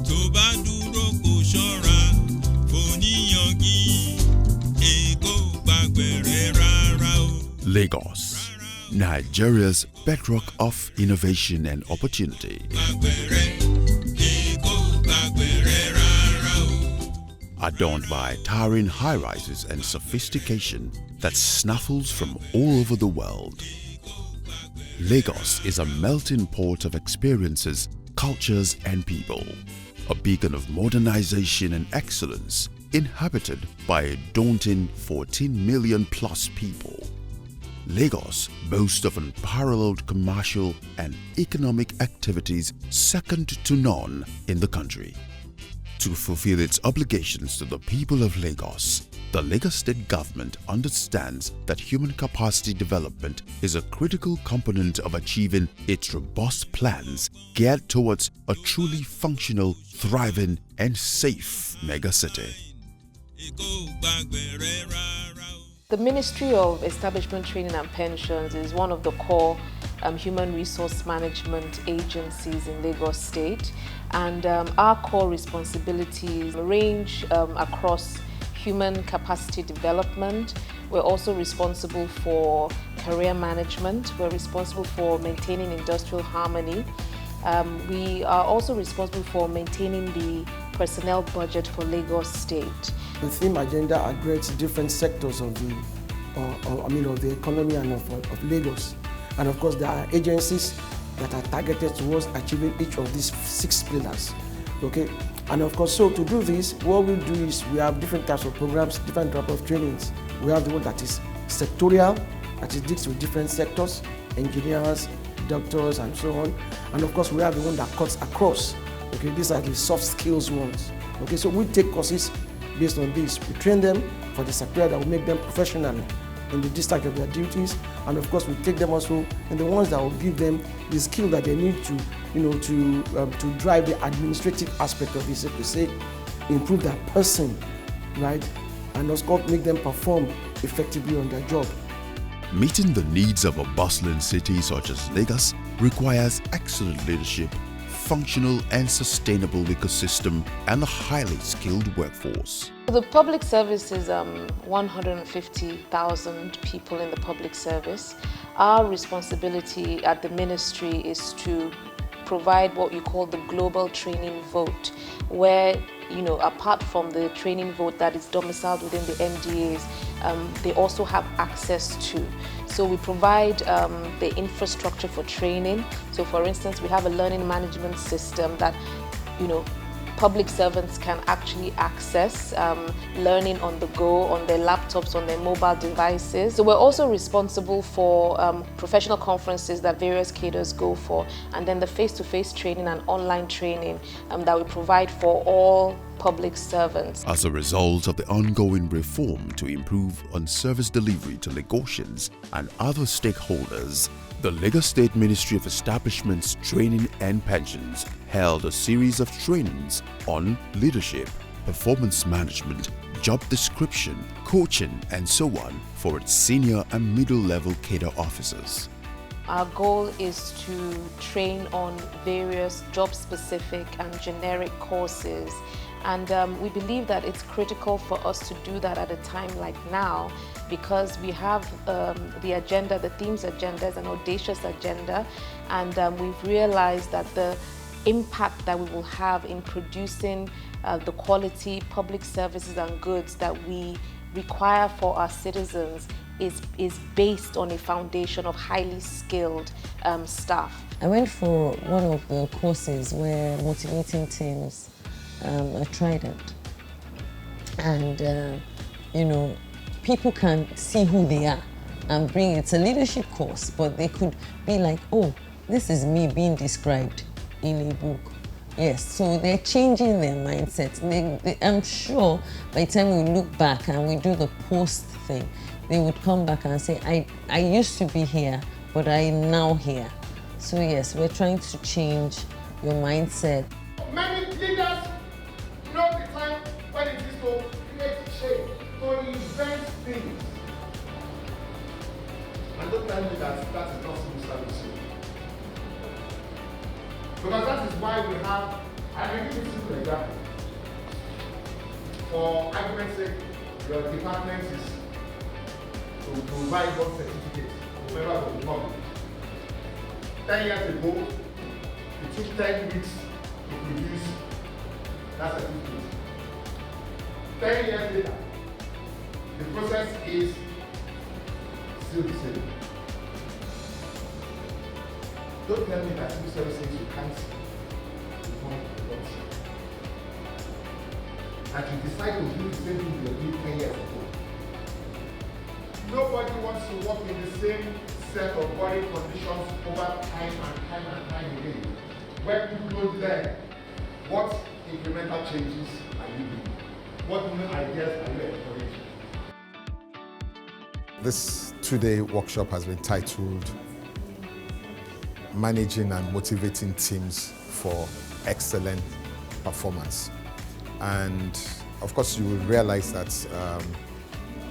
tó bá dúró kò ṣọ́ra kò níyànjú èkó gbàgbẹ̀rẹ̀ rárá o. Lagos, Nigeria's bedrock of innovation and opportunity. Adorned by towering high-rises and sophistication that snaffles from all over the world. Lagos is a melting pot of experiences, cultures and people. A beacon of modernization and excellence, inhabited by a daunting 14 million plus people. Lagos boasts of unparalleled commercial and economic activities second to none in the country. To fulfill its obligations to the people of Lagos, the Lagos State government understands that human capacity development is a critical component of achieving its robust plans geared towards a truly functional, thriving and safe megacity. The Ministry of Establishment Training and Pensions is one of the core human resource management agencies in Lagos State, and our core responsibilities range across human capacity development. We're also responsible for career management. We're responsible for maintaining industrial harmony. We are also responsible for maintaining the personnel budget for Lagos State. The theme agenda addresses different sectors of the economy and of Lagos. And of course, there are agencies that are targeted towards achieving each of these 6 pillars. Okay, and of course, so to do this, what we do is we have different types of programs, different types of trainings. We have the one that is sectorial, that is deals with different sectors, engineers, doctors, and so on. And of course, we have the one that cuts across. Okay, these are the soft skills ones. Okay, so we take courses based on this. We train them for the sector that will make them professional in the discharge of their duties, and of course we take them also in the ones that will give them the skill that they need to, to drive the administrative aspect of this. If we say, improve that person, right, and of course make them perform effectively on their job. Meeting the needs of a bustling city such as Lagos requires excellent leadership, functional and sustainable ecosystem, and a highly skilled workforce. The public service is 150,000 people in the public service. Our responsibility at the ministry is to provide what you call the global training vote, where, apart from the training vote that is domiciled within the MDAs, they also have access to. So we provide the infrastructure for training. So for instance, we have a learning management system that, public servants can actually access learning on the go, on their laptops, on their mobile devices. So we're also responsible for professional conferences that various cadres go for, and then the face-to-face training and online training that we provide for all public servants. As a result of the ongoing reform to improve on service delivery to Lagosians and other stakeholders, the Lagos State Ministry of Establishments, Training and Pensions held a series of trainings on leadership, performance management, job description, coaching, and so on for its senior and middle-level cadre officers. Our goal is to train on various job-specific and generic courses, and we believe that it's critical for us to do that at a time like now, because we have the agenda, the themes agenda is an audacious agenda, and we've realized that the impact that we will have in producing the quality public services and goods that we require for our citizens is based on a foundation of highly skilled staff. I went for one of the courses where motivating teams are trident, and people can see who they are and bring it's a leadership course, but they could be like, oh, this is me being described in a book. Yes, so they're changing their mindset. I'm sure by the time we look back and we do the post thing, they would come back and say, I used to be here, but I'm now here. So yes, we're trying to change your mindset. Many leaders know the time when it is to create change, to invent things. And don't tell me that is not civil service. Because that is why we have, I will give you a simple example. example, for argument's sake, your department is to provide one certificate to members of the public. 10 years ago, it took 10 weeks to produce that certificate. 10 years later, the process is still the same. Don't tell me that civil service says you can't perform the job. And you decide to do the same thing you did 10 years ago. Nobody wants to work in the same set of body conditions over time and time again. Where people don't learn, what incremental changes are you doing? What new ideas are you encouraging? This two-day workshop has been titled Managing and Motivating Teams for Excellent Performance. And of course, you will realize that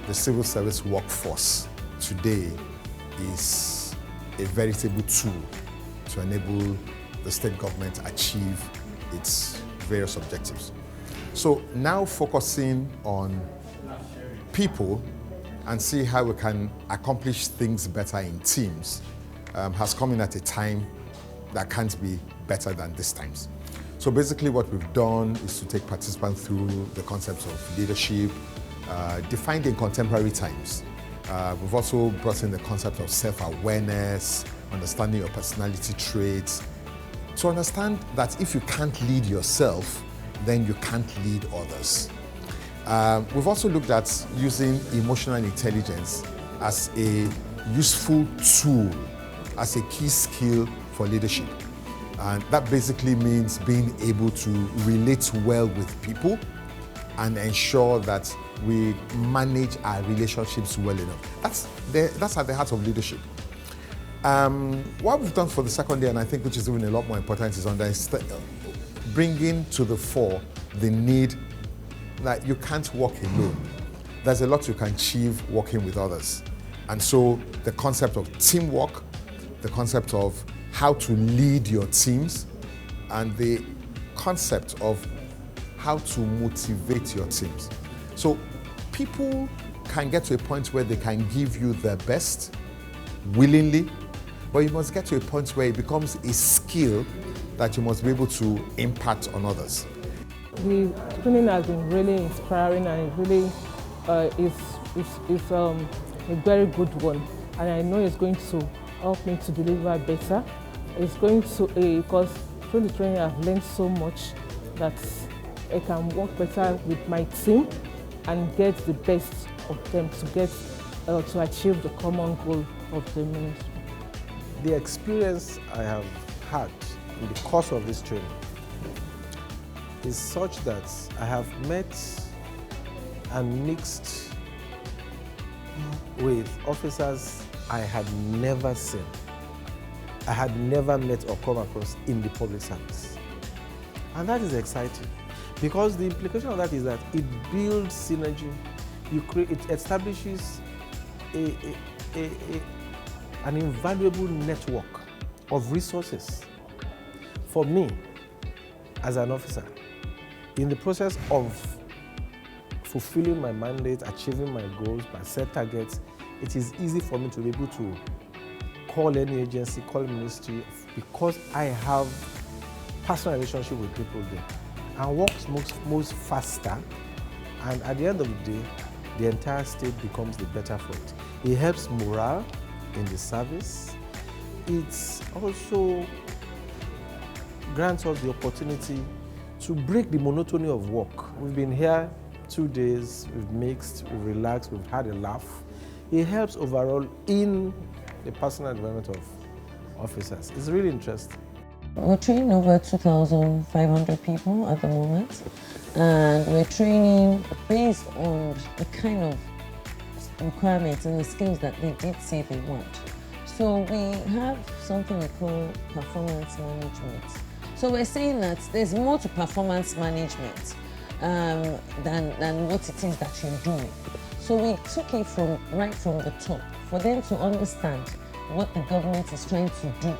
the civil service workforce today is a veritable tool to enable the state government to achieve its various objectives. So now focusing on people and see how we can accomplish things better in teams has come in at a time that can't be better than this times. So basically what we've done is to take participants through the concepts of leadership, defined in contemporary times. We've also brought in the concept of self-awareness, understanding your personality traits, to understand that if you can't lead yourself, then you can't lead others. We've also looked at using emotional intelligence as a useful tool, as a key skill for leadership. And that basically means being able to relate well with people and ensure that we manage our relationships well enough. That's at the heart of leadership. What we've done for the second day, and I think which is even a lot more important, is bringing to the fore the need that you can't walk alone. There's a lot you can achieve working with others. And so the concept of teamwork, the concept of how to lead your teams, and the concept of how to motivate your teams. So people can get to a point where they can give you their best willingly, but you must get to a point where it becomes a skill that you must be able to impact on others. The training has been really inspiring, and it really is a very good one. And I know it's going to help me to deliver better. It's going to, because through the training I've learned so much that I can work better with my team and get the best of them to achieve the common goal of the ministry. The experience I have had in the course of this training is such that I have met and mixed with officers I had never seen, I had never met or come across in the public service. And that is exciting, because the implication of that is that it builds synergy, it establishes an invaluable network of resources for me as an officer in the process of fulfilling my mandate, achieving my goals, my set targets. It is easy for me to be able to call any agency, call ministry, because I have personal relationship with people there, and works most faster, and at the end of the day, the entire state becomes the better for it. It helps morale in the service. It also grants us the opportunity to break the monotony of work. We've been here 2 days, we've mixed, we've relaxed, we've had a laugh. It helps overall in the personal development of officers. It's really interesting. We're training over 2,500 people at the moment, and we're training based on the kind of requirements and the skills that they did say they want. So we have something we call performance management. So we're saying that there's more to performance management than what it is that you're doing. So we took it right from the top for them to understand what the government is trying to do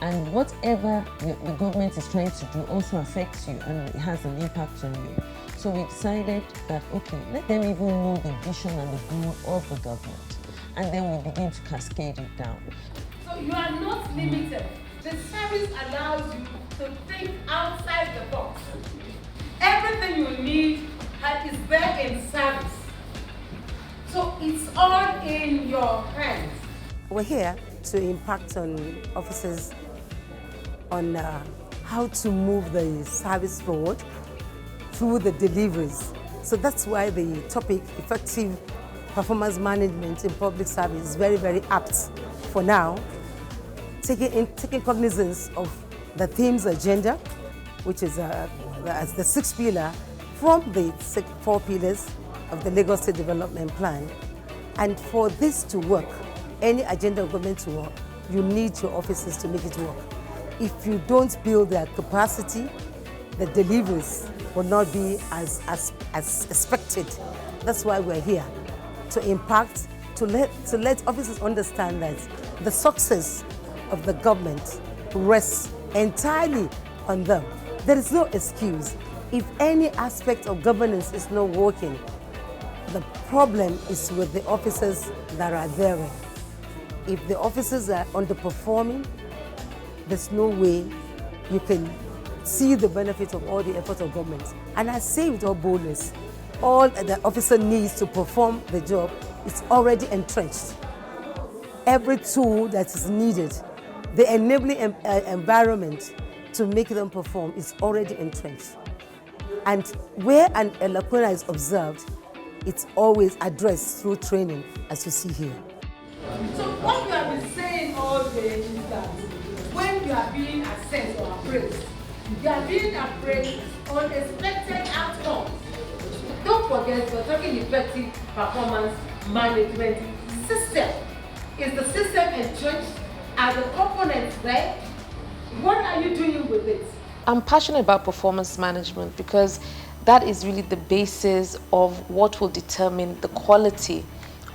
And whatever the government is trying to do also affects you and it has an impact on you. So we decided that, okay, let them even know the vision and the goal of the government. And then we begin to cascade it down. So you are not limited. The service allows you to think outside the box. Everything you need is there in service. So it's all in your hands. We're here to impact on officers on how to move the service forward through the deliveries. So that's why the topic, effective performance management in public service, is very, very apt for now, taking cognizance of the theme's agenda, which is as the 6th pillar from the 4 pillars of the Lagos State Development Plan. And for this to work, any agenda of government to work, you need your officers to make it work. If you don't build their capacity, the deliveries will not be as expected. That's why we're here, to impact, to let officers understand that the success of the government rests entirely on them. There is no excuse. If any aspect of governance is not working, the problem is with the officers that are there. If the officers are underperforming, there's no way you can see the benefit of all the efforts of government. And I say with all boldness, all the officer needs to perform the job is already entrenched. Every tool that is needed, the enabling environment to make them perform is already entrenched. And where a lacuna is observed, it's always addressed through training, as you see here. So what you have been saying all day is that when you are being assessed or appraised, you are being appraised on expected outcomes. Don't forget, we're talking effective performance management system. Is the system entrenched? Are the components there? What are you doing with it? I'm passionate about performance management because that is really the basis of what will determine the quality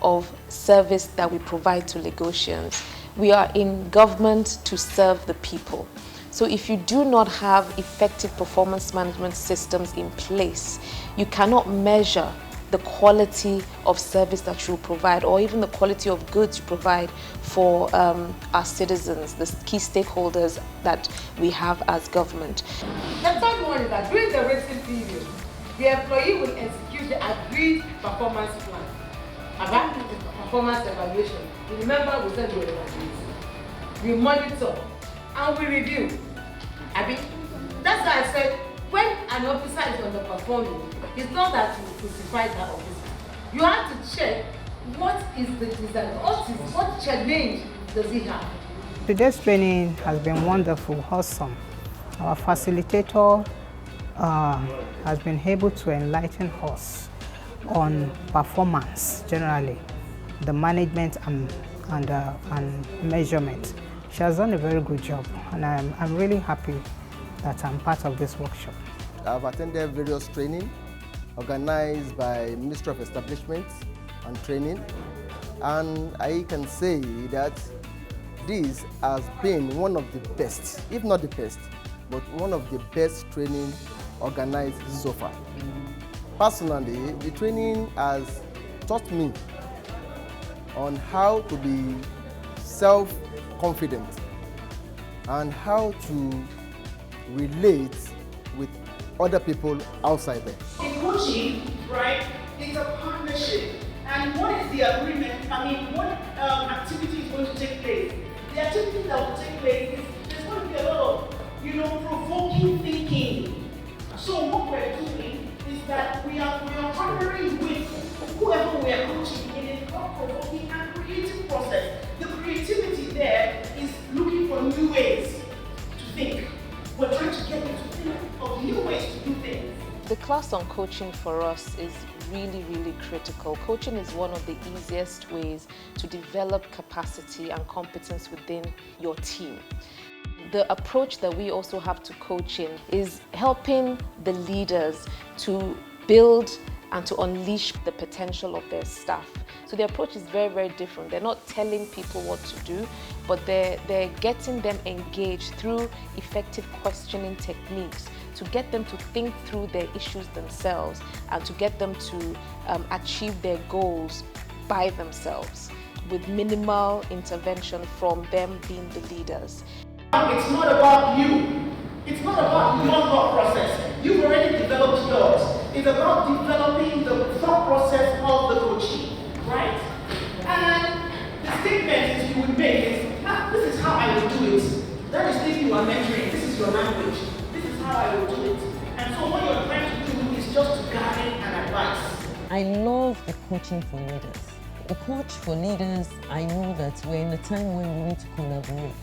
of service that we provide to Lagosians. We are in government to serve the people. So if you do not have effective performance management systems in place, you cannot measure the quality of service that you provide or even the quality of goods you provide for our citizens, the key stakeholders that we have as government. The third one is that during the rating period, the employee will execute the agreed performance plan. About the performance evaluation, you remember we said we evaluate, we monitor, and we review. That's why I said when an officer is underperforming, it's not that you crucify that officer. You have to check what is the design, what challenge does he have. Today's training has been wonderful, awesome. Our facilitator has been able to enlighten us on performance generally, the management and measurement. She has done a very good job, and I'm really happy that I'm part of this workshop. I've attended various training organized by Ministry of Establishment and Training, and I can say that this has been one of the best, if not the best, but one of the best training organized so far. Personally, the training has taught me on how to be self-confident and how to relate with other people outside there. In coaching, right, it's a partnership. And what is the agreement? What activity is going to take place? The activity that will take place is there's going to be a lot of, provoking thinking. So what we're doing is that we are partnering with whoever we are coaching in a thought-provoking and creative process. The creativity there is looking for new ways to think. We're trying to get them to think of new ways to do things. The class on coaching for us is really, really critical. Coaching is one of the easiest ways to develop capacity and competence within your team. The approach that we also have to coaching is helping the leaders to build and to unleash the potential of their staff. So the approach is very, very different. They're not telling people what to do, but they're getting them engaged through effective questioning techniques to get them to think through their issues themselves and to get them to achieve their goals by themselves with minimal intervention from them being the leaders. It's not about you. It's not about your thought process. You've already developed yours. It's about developing the thought process of the coachee, right? And the statement you would make is, this is how I will do it. That is if you are mentoring. This is your language. This is how I will do it. And so what you're trying to do is just to guide and advise. I love the coaching for leaders. The coach for leaders, I know that we're in a time when we need to collaborate.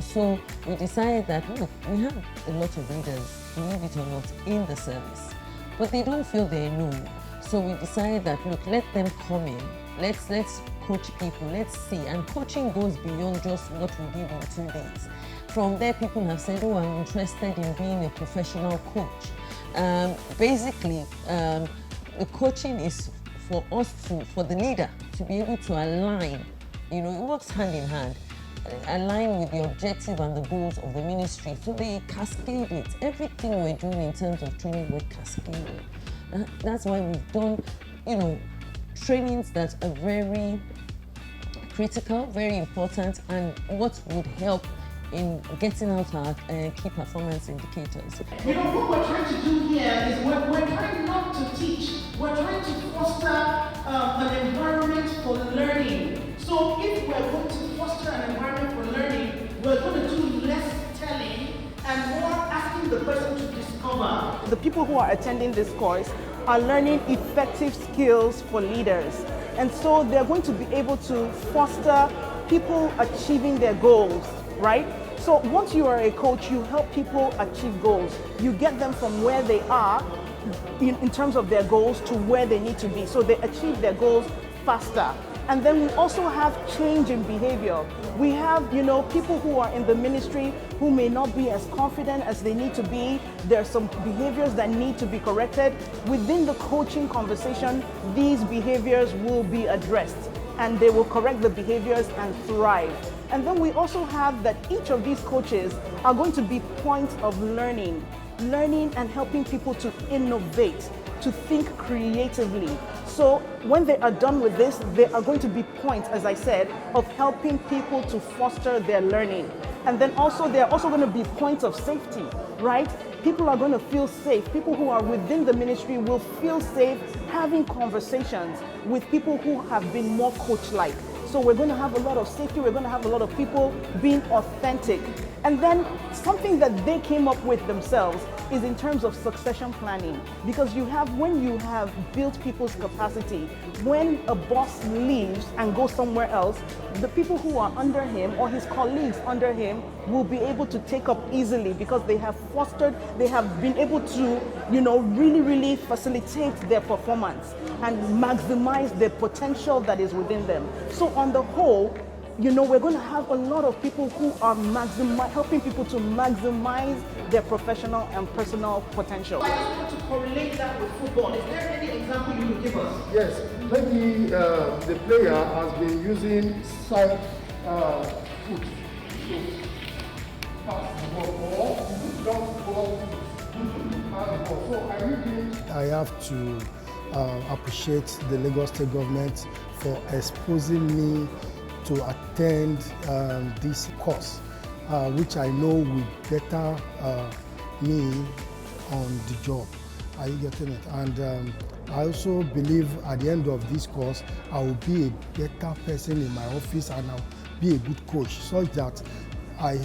So we decided that, look, we have a lot of leaders, believe it or not, in the service, but they don't feel they're known. So we decided that, look, let them come in. Let's coach people, let's see. And coaching goes beyond just what we did in 2 days. From there, people have said, oh, I'm interested in being a professional coach. Basically, the coaching is for us for the leader to be able to align, it works hand in hand, align with the objective and the goals of the ministry. So they cascade it. Everything we're doing in terms of training, we're cascading. That's why we've done, trainings that are very critical, very important, and what would help in getting out our key performance indicators. What we're trying to do here is we're trying not to teach. We're trying to foster an environment for learning. So if we're going to foster an environment for learning, we're going to do less telling and more asking the person to discover. The people who are attending this course are learning effective skills for leaders. And so they're going to be able to foster people achieving their goals, right? So once you are a coach, you help people achieve goals. You get them from where they are in terms of their goals to where they need to be. So they achieve their goals faster. And then we also have change in behavior. We have, people who are in the ministry who may not be as confident as they need to be. There are some behaviors that need to be corrected. Within the coaching conversation, these behaviors will be addressed and they will correct the behaviors and thrive. And then we also have that each of these coaches are going to be points of learning and helping people to innovate, to think creatively. So when they are done with this, there are going to be points, as I said, of helping people to foster their learning. And then also there are also going to be points of safety, right? People are going to feel safe. People who are within the ministry will feel safe having conversations with people who have been more coach-like. So we're going to have a lot of safety. We're going to have a lot of people being authentic. And then something that they came up with themselves is in terms of succession planning. Because when you have built people's capacity, when a boss leaves and goes somewhere else, the people who are under him or his colleagues under him will be able to take up easily because they have been able to, really, really facilitate their performance and maximize the potential that is within them. So on the whole, we're going to have a lot of people who are helping people to maximize their professional and personal potential. I just want to correlate that with football. Is there any example you will give us? Yes, maybe the player has been using side foot to pass the ball or jump ball, pass the ball. So I really I have to appreciate the Lagos State government for exposing me to attend this course, which I know will better me on the job. Are you getting it? And I also believe at the end of this course, I will be a better person in my office and I'll be a good coach, such that I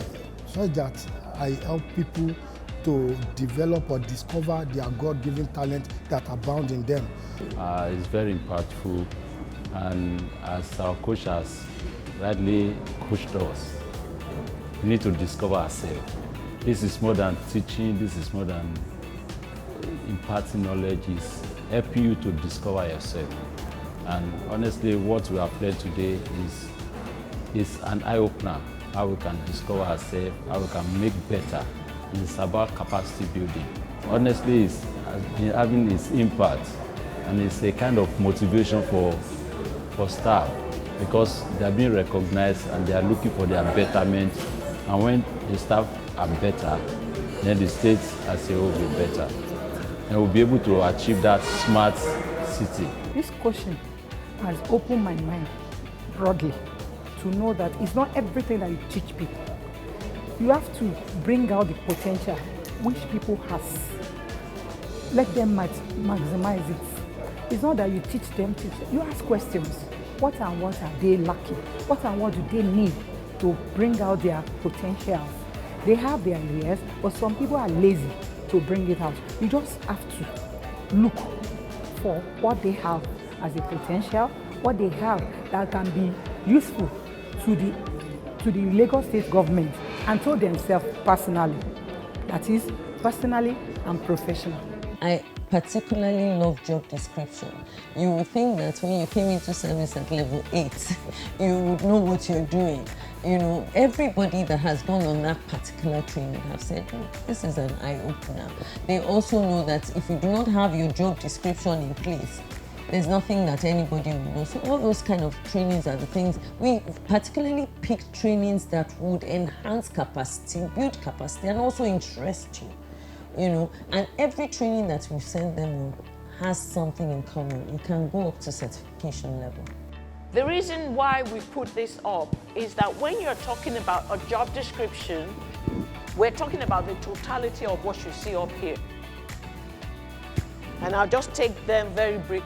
help people to develop or discover their God-given talent that abound in them. It's very impactful, and as our coach has rightly coached us, we need to discover ourselves. This is more than teaching, this is more than imparting knowledge, it's helping you to discover yourself. And honestly, what we have learned today is an eye-opener, how we can discover ourselves, how we can make better. It's about capacity building. Honestly, it's having its impact, and it's a kind of motivation for for staff because they are being recognized and they are looking for their betterment. And when the staff are better, then the state as a whole will be better. And we'll be able to achieve that smart city. This question has opened my mind broadly to know that it's not everything that you teach people. You have to bring out the potential which people have. Let them maximize it. It's not that you teach them, you ask questions. What and what are they lacking? What and what do they need to bring out their potential? They have their ideas, but some people are lazy to bring it out. You just have to look for what they have as a potential, what they have that can be useful to the Lagos State government and to themselves personally. That is, personally and professionally. I particularly love job description. You would think that when you came into service at level 8, you would know what you're doing. You know, everybody that has gone on that particular training have said, oh, this is an eye-opener. They also know that if you do not have your job description in place, there's nothing that anybody will know. So all those kind of trainings are the things, we particularly pick trainings that would enhance capacity, build capacity, and also interest you. You know, and every training that we send them on has something in common. You can go up to certification level. The reason why we put this up is that when you're talking about a job description, we're talking about the totality of what you see up here. And I'll just take them very brief.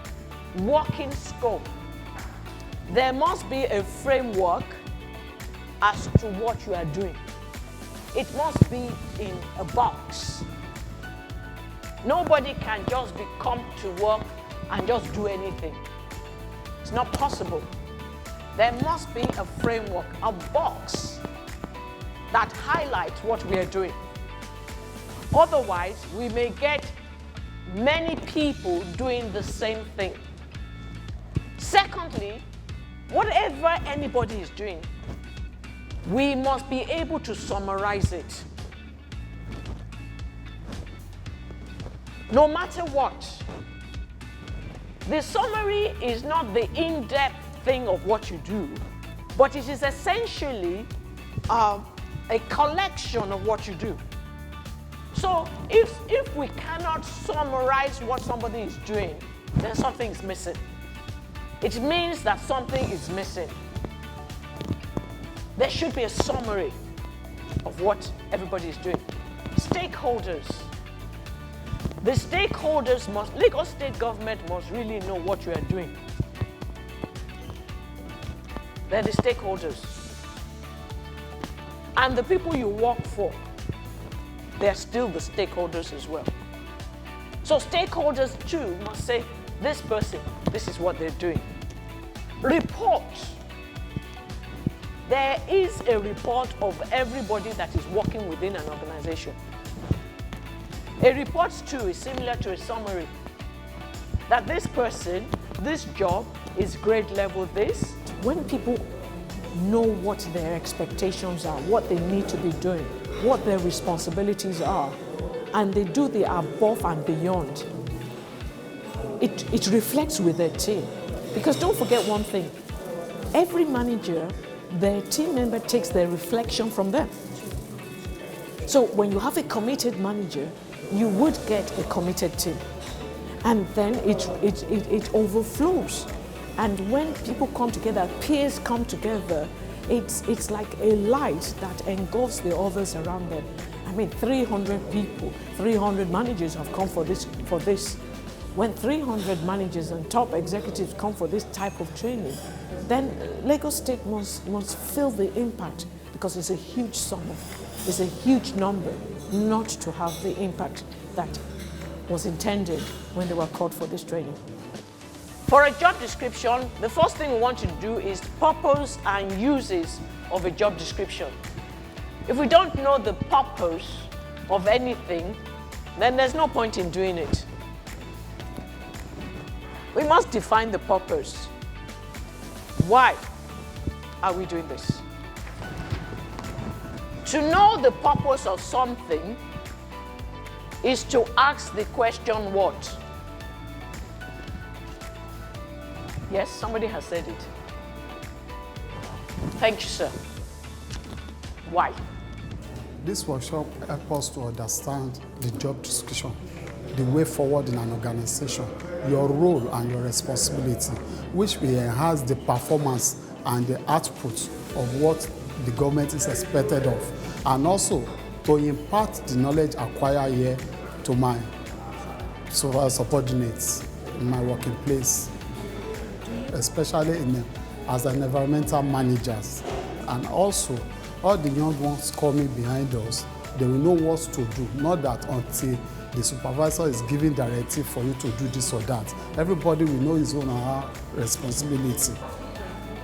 Working scope. There must be a framework as to what you are doing. It must be in a box. Nobody can just come to work and just do anything. It's not possible. There must be a framework, a box that highlights what we are doing. Otherwise, we may get many people doing the same thing. Secondly, whatever anybody is doing, we must be able to summarize it. No matter what. The summary is not the in-depth thing of what you do, but it is essentially a collection of what you do. So if we cannot summarize what somebody is doing, then something is missing. It means that something is missing. There should be a summary of what everybody is doing. Stakeholders. The stakeholders must, Lagos State government must really know what you are doing. They're the stakeholders. And the people you work for, they're still the stakeholders as well. So stakeholders too must say, this person, this is what they're doing. Report. There is a report of everybody that is working within an organization. A report too is similar to a summary. That this person, this job is grade level this. When people know what their expectations are, what they need to be doing, what their responsibilities are, and they do the above and beyond, it reflects with their team. Because don't forget one thing, every manager, their team member takes their reflection from them. So when you have a committed manager, you would get a committed team. And then it overflows. And when people come together, peers come together, it's like a light that engulfs the others around them. I mean, 300 people, 300 managers have come for this. When 300 managers and top executives come for this type of training, then Lagos State must feel the impact, because it's a huge sum, it's a huge number not to have the impact that was intended when they were called for this training. For a job description, the first thing we want to do is purpose and uses of a job description. If we don't know the purpose of anything, then there's no point in doing it. We must define the purpose. Why are we doing this? To know the purpose of something is to ask the question, what? Yes, somebody has said it. Thank you, sir. Why? This workshop helps us to understand the job description, the way forward in an organization, your role and your responsibility, which will enhance the performance and the output of what the government is expected of, and also to impart the knowledge acquired here to my subordinates in my working place, especially as an environmental managers. And also, all the young ones coming behind us, they will know what to do, not that until the supervisor is giving directive for you to do this or that. Everybody will know his own or her responsibility.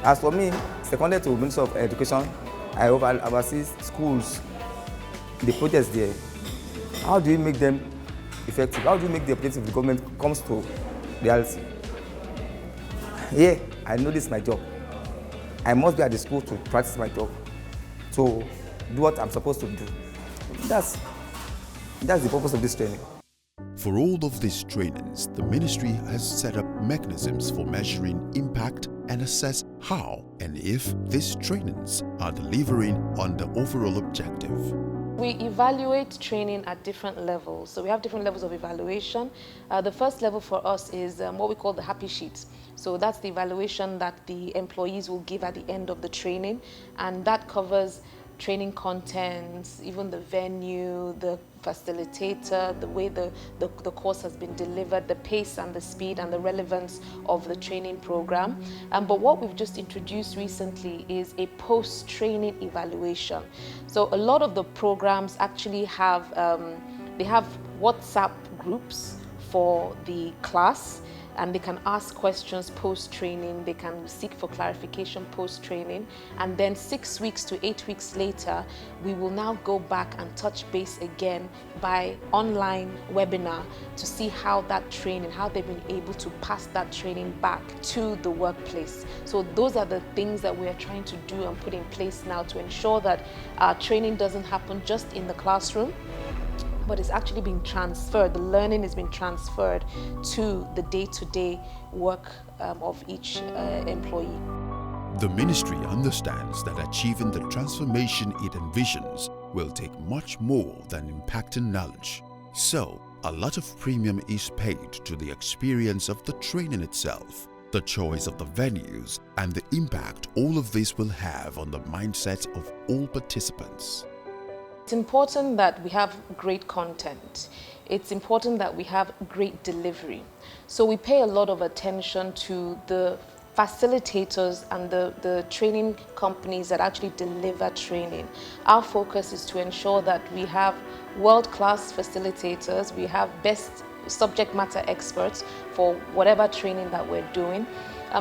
As for me, seconded to Ministry of Education, I oversee schools, the projects there. How do you make them effective? How do you make the objective of the government comes to reality? Yeah, I know this is my job. I must be at the school to practice my job, to do what I'm supposed to do. That's the purpose of this training. For all of these trainings, the ministry has set up mechanisms for measuring impact and assess how and if these trainings are delivering on the overall objective. We evaluate training at different levels. So we have different levels of evaluation. The first level for us is what we call the happy sheet. So that's the evaluation that the employees will give at the end of the training, and that covers training contents, even the venue, the facilitator, the way the course has been delivered, the pace and the speed and the relevance of the training program. But what we've just introduced recently is a post-training evaluation. So a lot of the programs actually have, they have WhatsApp groups for the class, and they can ask questions post-training, they can seek for clarification post-training, and then 6 weeks to 8 weeks later, we will now go back and touch base again by online webinar to see how that training, how they've been able to pass that training back to the workplace. So those are the things that we are trying to do and put in place now to ensure that our training doesn't happen just in the classroom, but it's actually being transferred, the learning is being transferred to the day-to-day work of each employee. The ministry understands that achieving the transformation it envisions will take much more than impacting knowledge. So, a lot of premium is paid to the experience of the training itself, the choice of the venues, and the impact all of this will have on the mindset of all participants. It's important that we have great content. It's important that we have great delivery. So we pay a lot of attention to the facilitators and the training companies that actually deliver training. Our focus is to ensure that we have world-class facilitators, we have best subject matter experts for whatever training that we're doing.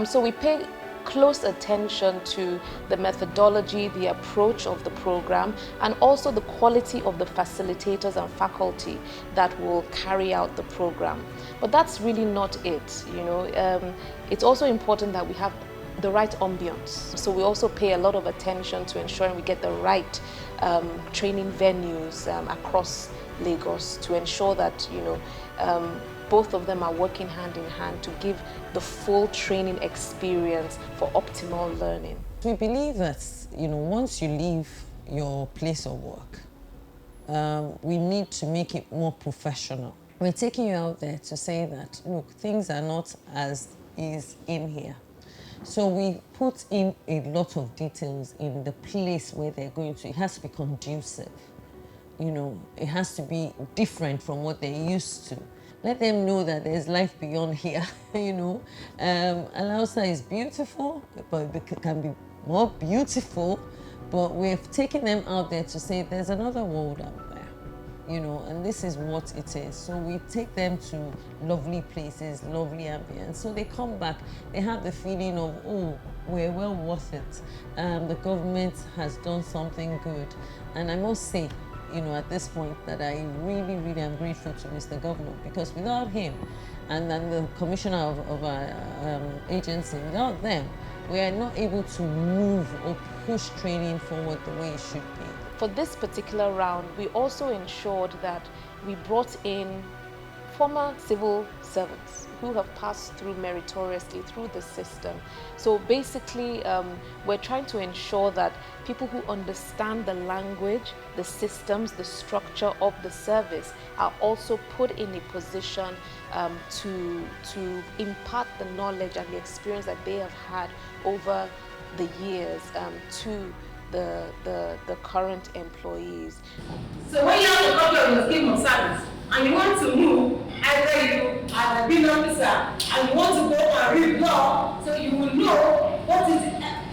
So we pay close attention to the methodology, the approach of the program, and also the quality of the facilitators and faculty that will carry out the program. But that's really not it, you know. It's also important that we have the right ambience. So we also pay a lot of attention to ensuring we get the right training venues across Lagos to ensure that, you know, both of them are working hand in hand to give the full training experience for optimal learning. We believe that, you know, once you leave your place of work, we need to make it more professional. We're taking you out there to say that, look, things are not as is in here. So we put in a lot of details in the place where they're going to. It has to be conducive. You know, it has to be different from what they're used to. Let them know that there's life beyond here, you know. Alausa is beautiful, but it can be more beautiful, but we've taken them out there to say there's another world out there, you know, and this is what it is. So we take them to lovely places, lovely ambience. So they come back, they have the feeling of, oh, we're well worth it. The government has done something good. And I must say, you know, at this point that I really, really am grateful to Mr. Governor, because without him and then the commissioner of our agency, without them, we are not able to move or push training forward the way it should be. For this particular round, we also ensured that we brought in former civil servants who have passed through meritoriously through the system. So basically, we're trying to ensure that people who understand the language, the systems, the structure of the service are also put in a position to impart the knowledge and the experience that they have had over the years to the current employees. So when you have a copy of your scheme of service and you want to move, either you are a bill officer and you want to go and read law, so you will know what is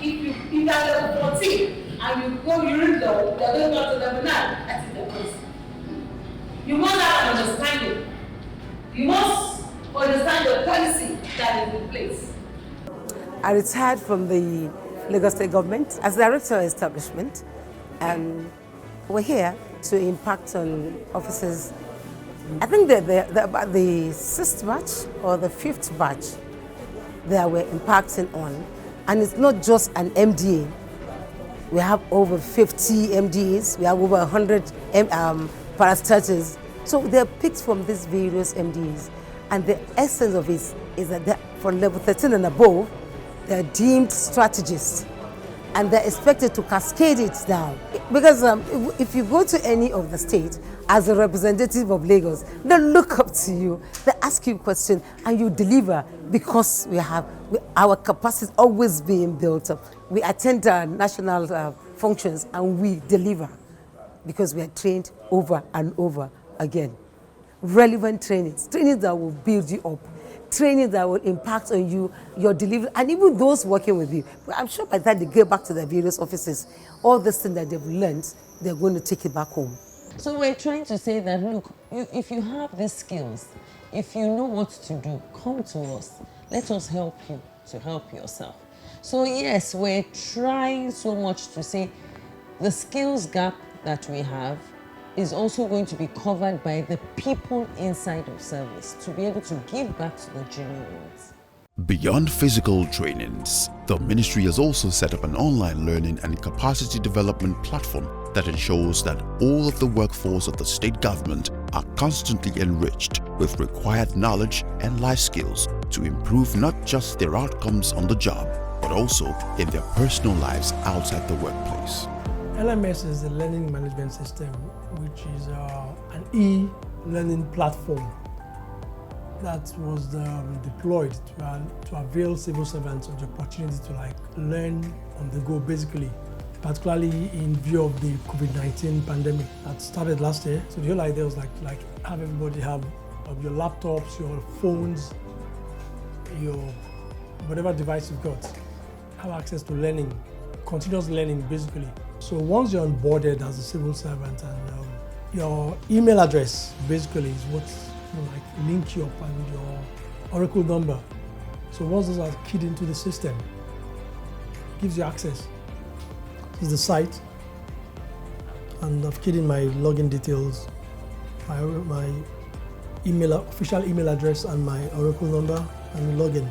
if you are level 14 and you go you read law, you are going back to level 9, that is the policy. You must have an understanding. You must understand the policy that is in place. I retired from the Lagos State Government as Director of Establishment, and we're here to impact on officers. I think that about the 6th batch or the 5th batch that we're impacting on, and it's not just an MDA. We have over 50 MDAs, we have over 100 parastatals. So they're picked from these various MDAs, and the essence of it is that for level 13 and above, they're deemed strategists, and they're expected to cascade it down. Because if you go to any of the states as a representative of Lagos, they look up to you, they ask you questions, and you deliver because our capacity is always being built up. We attend national functions and we deliver because we are trained over and over again. Relevant trainings that will build you up, training that will impact on you, your delivery, and even those working with you. But I'm sure by the time they get back to their various offices, all this thing that they've learned, they're going to take it back home. So we're trying to say that, look, if you have these skills, if you know what to do, come to us. Let us help you to help yourself. So yes, we're trying so much to say the skills gap that we have is also going to be covered by the people inside of service to be able to give back to the junior ones. Beyond physical trainings, the ministry has also set up an online learning and capacity development platform that ensures that all of the workforce of the state government are constantly enriched with required knowledge and life skills to improve not just their outcomes on the job, but also in their personal lives outside the workplace. LMS is the learning management system, which is an e-learning platform that was deployed to avail civil servants of the opportunity to learn on the go, basically, particularly in view of the COVID-19 pandemic that started last year. So the whole idea was like have everybody have your laptops, your phones, your whatever device you've got, have access to learning, continuous learning, basically. So once you're onboarded as a civil servant, and your email address basically is what link you up and your Oracle number. So once those are keyed into the system, it gives you access to the site, and I've keyed in my login details, my email, official email address, and my Oracle number, and we log in.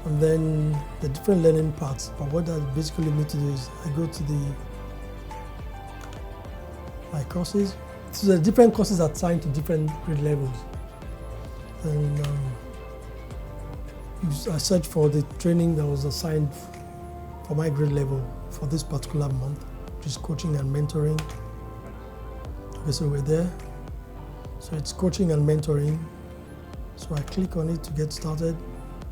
And then the different learning parts. But what I basically need to do is I go to my courses. So the different courses are assigned to different grade levels. And I search for the training that was assigned for my grade level for this particular month, which is coaching and mentoring. Okay, so we're there. So it's coaching and mentoring. So I click on it to get started.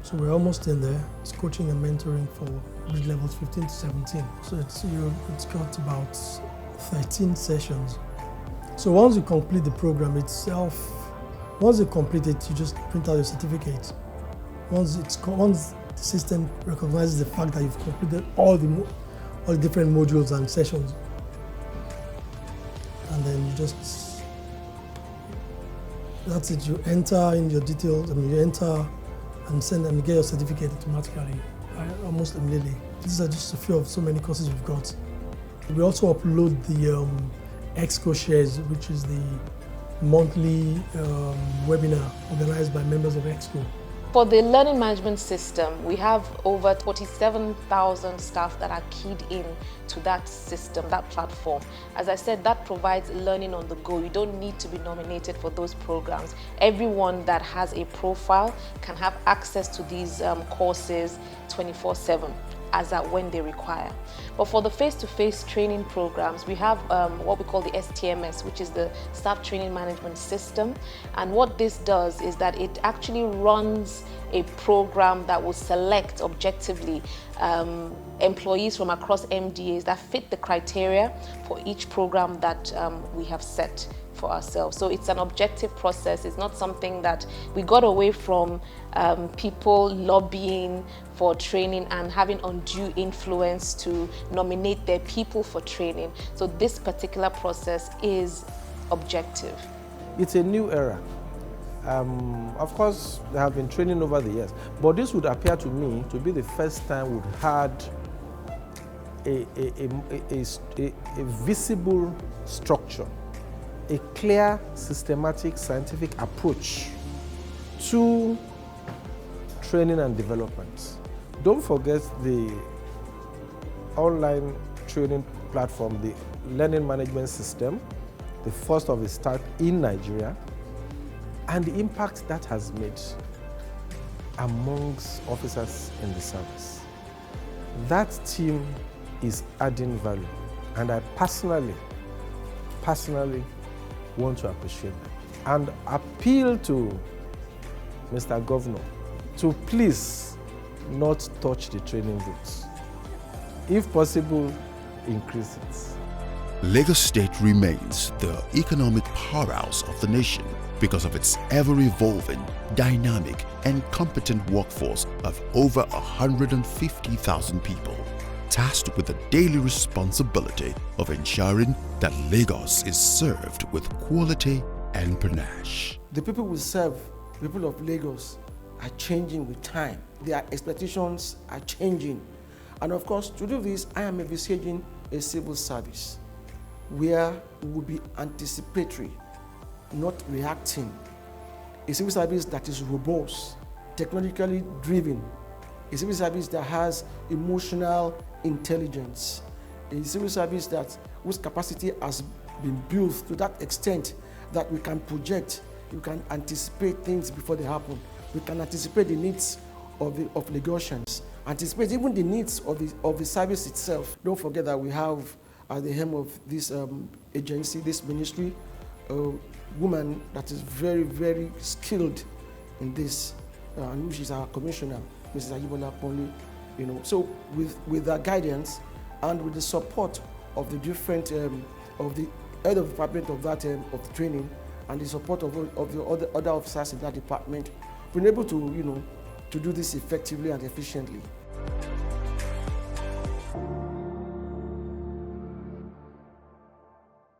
So we're almost in there. It's coaching and mentoring for grade levels 15 to 17. So it's got about 13 sessions. So once you complete the program itself, once you complete it, you just print out your certificate. Once the system recognizes the fact that you've completed all the different modules and sessions, and then you just, that's it. You enter in your details. You enter and send and get your certificate automatically, almost immediately. These are just a few of so many courses we've got. We also upload the Exco Shares, which is the monthly webinar organized by members of Exco For the learning management system, we have over 47,000 staff that are keyed in to that system, that platform. As I said, that provides learning on the go. You don't need to be nominated for those programs. Everyone that has a profile can have access to these courses 24/7. As at when they require. But for the face-to-face training programs, we have what we call the STMS, which is the Staff Training Management System. And what this does is that it actually runs a program that will select objectively employees from across MDAs that fit the criteria for each program that we have set for ourselves. So it's an objective process. It's not something that we got away from people lobbying for training and having undue influence to nominate their people for training. So this particular process is objective. It's a new era. Of course, there have been training over the years, but this would appear to me to be the first time we've had a visible structure, a clear, systematic, scientific approach to training and development. Don't forget the online training platform, the learning management system, the first of its type in Nigeria, and the impact that has made amongst officers in the service. That team is adding value, and I personally want to appreciate them and appeal to Mr. Governor to please not touch the training books. If possible, increase it. Lagos State remains the economic powerhouse of the nation because of its ever-evolving, dynamic and competent workforce of over 150,000 people, tasked with the daily responsibility of ensuring that Lagos is served with quality and panache. The people we serve, people of Lagos, are changing with time. Their expectations are changing. And of course, to do this, I am envisaging a civil service where we will be anticipatory, not reacting. A civil service that is robust, technologically driven, a civil service that has emotional intelligence, a civil service whose capacity has been built to that extent that we can project, we can anticipate things before they happen. We can anticipate the needs of Lagosians, anticipate even the needs of the service itself. Don't forget that we have at the helm of this agency, this ministry, a woman that is very, very skilled in this, and which is our commissioner, Mrs. Ajibola Ponle. So with their guidance and with the support of the different of the head of department of that of the training and the support of the other officers in that department, we're able to to do this effectively and efficiently.